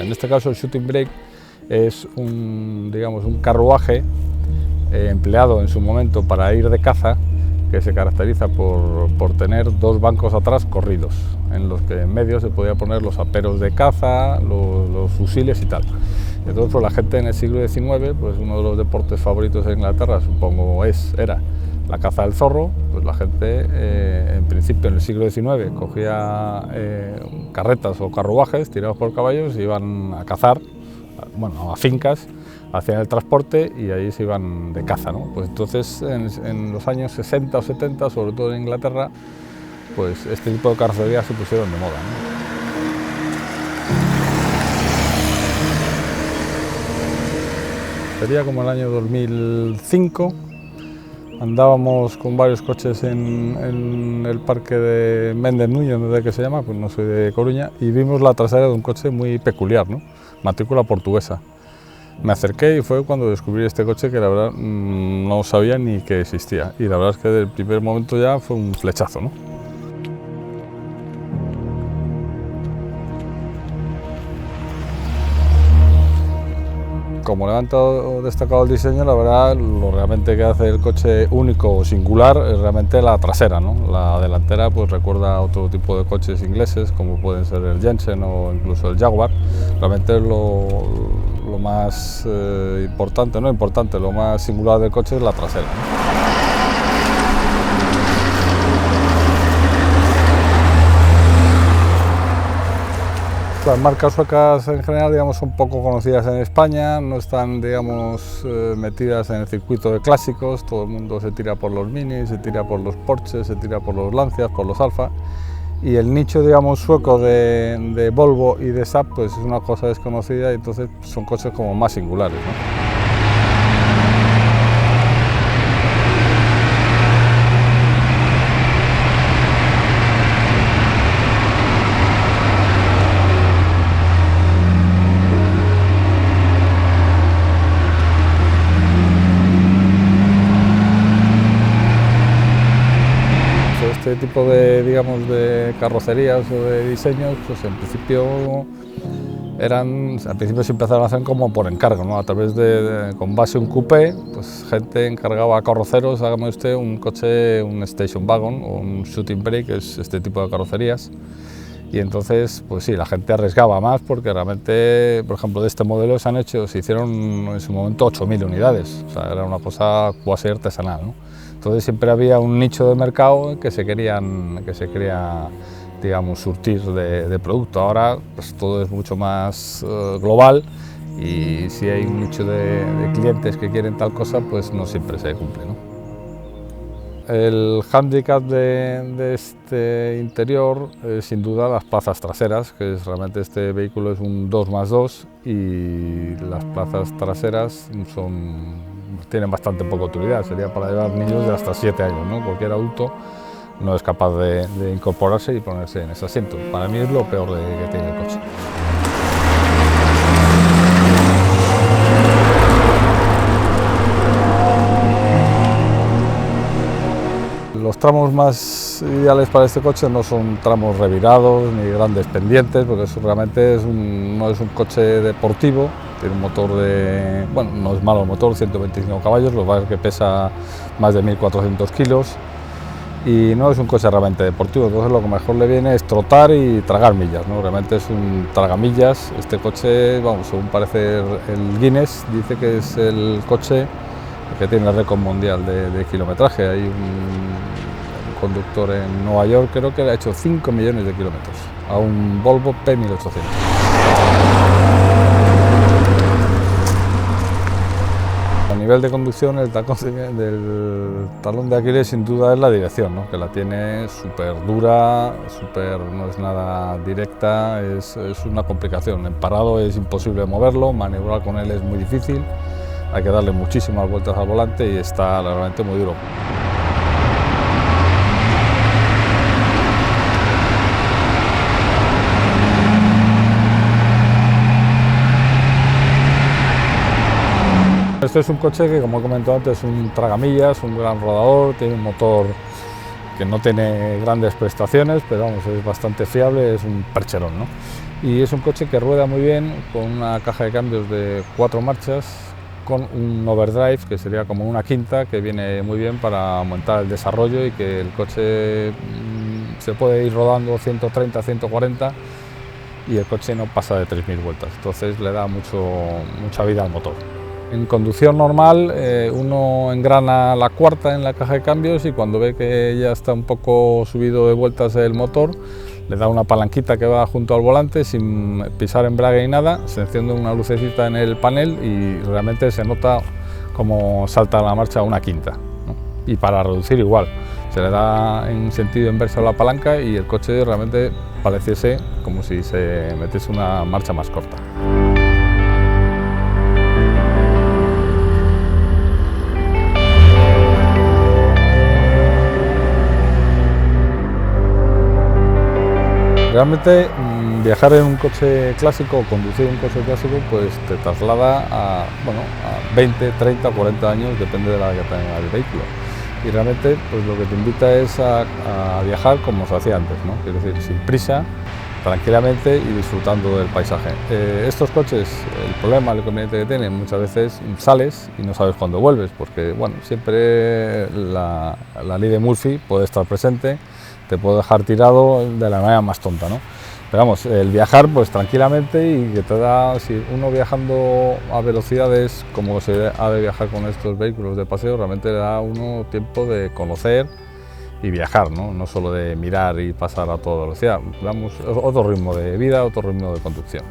En este caso el shooting brake es un carruaje empleado en su momento para ir de caza, que se caracteriza por tener dos bancos atrás corridos, en los que en medio se podía poner los aperos de caza, los fusiles y tal. Entonces, pues, la gente en el siglo XIX, pues uno de los deportes favoritos en Inglaterra, supongo era la caza del zorro. Pues la gente, en principio en el siglo XIX, cogía carretas o carruajes tirados por caballos y iban a cazar, bueno, a fincas, hacían el transporte y ahí se iban de caza, ¿no? Pues entonces en los años 60 o 70, sobre todo en Inglaterra, pues este tipo de carrocerías se pusieron de moda, ¿no? Sería como el año 2005, andábamos con varios coches en el parque de Méndez Núñez, no sé qué se llama, pues no soy de Coruña, y vimos la trasera de un coche muy peculiar, ¿no? Matrícula portuguesa. Me acerqué y fue cuando descubrí este coche que la verdad no sabía ni que existía, y la verdad es que desde el primer momento ya fue un flechazo, ¿no? Como levanta o destacado el diseño, la verdad lo realmente que hace el coche único o singular es realmente la trasera, ¿no? La delantera pues recuerda a otro tipo de coches ingleses, como pueden ser el Jensen o incluso el Jaguar. Realmente lo más lo más singular del coche es la trasera, ¿no? Las marcas suecas en general, digamos, son poco conocidas en España, no están, digamos, metidas en el circuito de clásicos. Todo el mundo se tira por los Mini, se tira por los Porsche, se tira por los Lancia, por los Alfa, y el nicho, digamos, sueco de Volvo y de Saab pues es una cosa desconocida, y entonces son coches como más singulares, ¿no? Este tipo de, digamos, de carrocerías o de diseños, pues en principio se empezaron a hacer como por encargo, ¿no? A través con base un coupé, pues gente encargaba a carroceros: hágame usted un coche, un station wagon o un shooting brake, que es este tipo de carrocerías. Y entonces, pues sí, la gente arriesgaba más, porque realmente, por ejemplo, de este modelo se hicieron en su momento 8.000 unidades, o sea, era una cosa cuasi artesanal, ¿no? Entonces siempre había un nicho de mercado que se quería, digamos, surtir de producto. Ahora pues todo es mucho más global, y si hay un nicho de clientes que quieren tal cosa, pues no siempre se cumple, ¿no? El hándicap de este interior es sin duda las plazas traseras, que realmente este vehículo es un 2+2, y las plazas traseras tienen bastante poca utilidad. Sería para llevar niños de hasta 7 años, ¿no? Cualquier adulto no es capaz de incorporarse y ponerse en ese asiento. Para mí es lo peor que tiene el coche. Los tramos más ideales para este coche no son tramos revirados ni grandes pendientes, porque eso realmente no es un coche deportivo. Tiene un motor bueno, no es malo el motor, 125 caballos, lo que pasa es que pesa más de 1.400 kilos y no es un coche realmente deportivo. Entonces lo que mejor le viene es trotar y tragar millas, ¿no? Realmente es un tragamillas. Este coche, vamos, según parece el Guinness, dice que es el coche que tiene el récord mundial de kilometraje. Hay un conductor en Nueva York, creo que le ha hecho 5 millones de kilómetros a un Volvo P1800. A nivel de conducción, el talón de Aquiles sin duda es la dirección, ¿no? Que la tiene súper dura, no es nada directa, es una complicación. En parado es imposible moverlo, maniobrar con él es muy difícil, hay que darle muchísimas vueltas al volante y está realmente muy duro. Este es un coche que, como he comentado antes, es un tragamillas, un gran rodador, tiene un motor que no tiene grandes prestaciones, pero vamos, es bastante fiable, es un percherón, ¿no? y es un coche que rueda muy bien con una caja de cambios de 4 marchas, con un overdrive que sería como una quinta, que viene muy bien para aumentar el desarrollo y que el coche se puede ir rodando 130, 140 y el coche no pasa de 3.000 vueltas, entonces le da mucha vida al motor. En conducción normal uno engrana la cuarta en la caja de cambios y cuando ve que ya está un poco subido de vueltas el motor, le da una palanquita que va junto al volante sin pisar embrague y nada, se enciende una lucecita en el panel y realmente se nota como salta la marcha a una quinta, ¿no? Y para reducir igual, se le da en sentido inverso a la palanca y el coche realmente pareciese como si se metiese una marcha más corta. Realmente viajar en un coche clásico o conducir un coche clásico pues te traslada a 20, 30, 40 años, depende de la que tenga el vehículo. Y realmente pues lo que te invita es a viajar como se hacía antes, ¿no? Es decir, sin prisa, tranquilamente y disfrutando del paisaje. Estos coches, el problema, el inconveniente que tienen, muchas veces sales y no sabes cuándo vuelves, porque bueno, siempre la ley de Murphy puede estar presente, te puede dejar tirado de la manera más tonta, ¿no? Pero vamos, el viajar pues tranquilamente y que te da, si uno viajando a velocidades como se ha de viajar con estos vehículos de paseo, realmente le da a uno tiempo de conocer y viajar, ¿no? No solo de mirar y pasar a toda velocidad, damos otro ritmo de vida, otro ritmo de conducción.